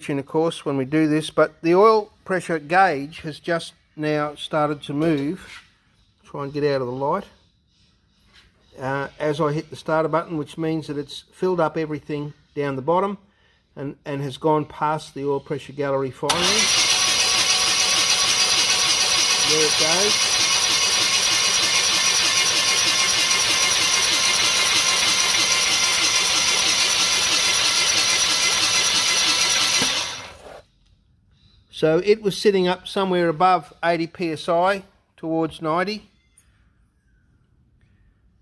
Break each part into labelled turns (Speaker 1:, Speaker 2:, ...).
Speaker 1: in, of course, when we do this, but the oil pressure gauge has just now started to move. Try and get out of the light. As I hit the starter button, which means that it's filled up everything down the bottom and has gone past the oil pressure gallery finally. There it goes. So it was sitting up somewhere above 80 psi towards 90.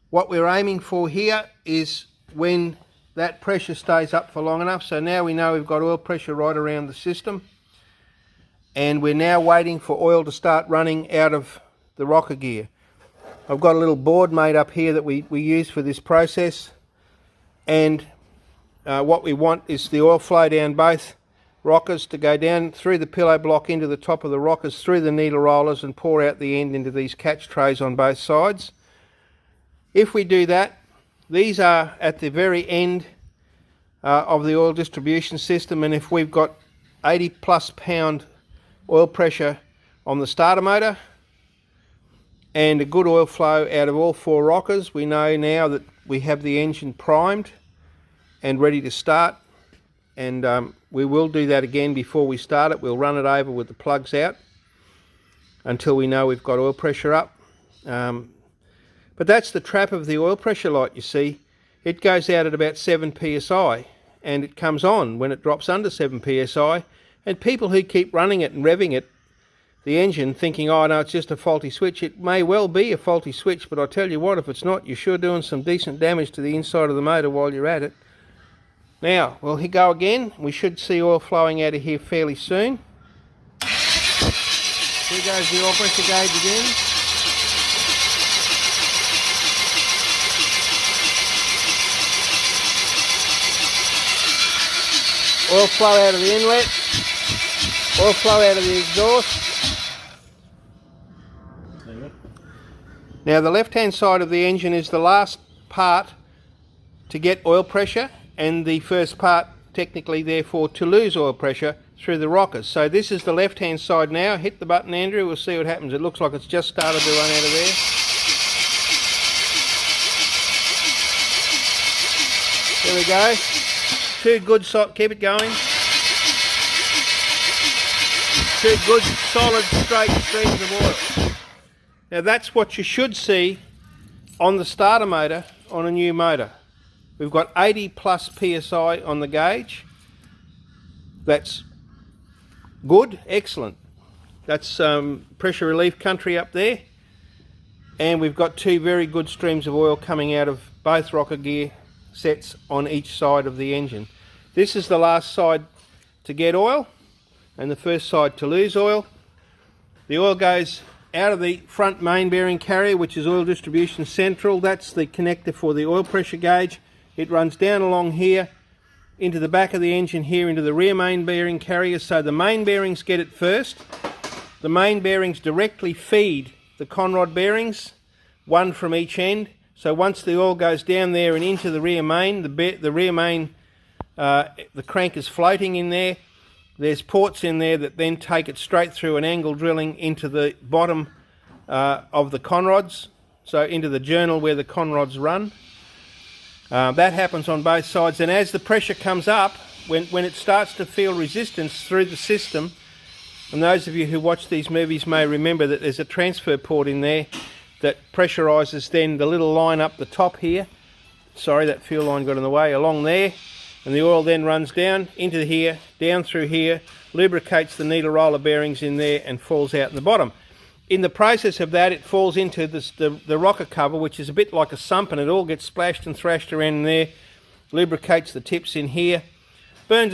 Speaker 1: What we're aiming for here is when that pressure stays up for long enough. So now we know we've got oil pressure right around the system, and we're now waiting for oil to start running out of the rocker gear. I've got a little board made up here that we use for this process, and what we want is the oil flow down both rockers to go down through the pillow block into the top of the rockers, through the needle rollers, and pour out the end into these catch trays on both sides. If we do that, these are at the very end of the oil distribution system, and if we've got 80 plus pound oil pressure on the starter motor and a good oil flow out of all four rockers, we know now that we have the engine primed and ready to start. And we will do that again before we start it. We'll run it over with the plugs out until we know we've got oil pressure up. But that's the trap of the oil pressure light, you see. It goes out at about 7 psi and it comes on when it drops under 7 psi. And people who keep running it and revving it, the engine, thinking, oh no, it's just a faulty switch. It may well be a faulty switch, but I tell you what, if it's not, you're sure doing some decent damage to the inside of the motor while you're at it. Now, well, here go again. We should see oil flowing out of here fairly soon. Here goes the oil pressure gauge again. Oil flow out of the inlet. Oil flow out of the exhaust. There you go. Now, the left-hand side of the engine is the last part to get oil pressure, and the first part technically therefore to lose oil pressure through the rockers. So this is the left hand side now. Hit the button, Andrew, we'll see what happens. It looks like it's just started to run out of there. There we go. Two good, keep it going. Two good solid straight streams of oil. Now that's what you should see on the starter motor on a new motor. We've got 80 plus psi on the gauge. That's good, excellent. That's pressure relief country up there. And we've got two very good streams of oil coming out of both rocker gear sets on each side of the engine. This is the last side to get oil and the first side to lose oil. The oil goes out of the front main bearing carrier, which is oil distribution central. That's the connector for the oil pressure gauge. It runs down along here into the back of the engine here into the rear main bearing carrier. So the main bearings get it first. The main bearings directly feed the conrod bearings, one from each end. So once the oil goes down there and into the rear main, the rear main, the crank is floating in there. There's ports in there that then take it straight through an angle drilling into the bottom of the conrods, so into the journal where the conrods run. That happens on both sides, and as the pressure comes up, when it starts to feel resistance through the system, and those of you who watch these movies may remember that there's a transfer port in there that pressurizes then the little line up the top here. Sorry, that fuel line got in the way, along there, and the oil then runs down into here, down through here, lubricates the needle roller bearings in there and falls out in the bottom. In the process of that, it falls into the rocker cover, which is a bit like a sump, and it all gets splashed and thrashed around in there, lubricates the tips in here, burns a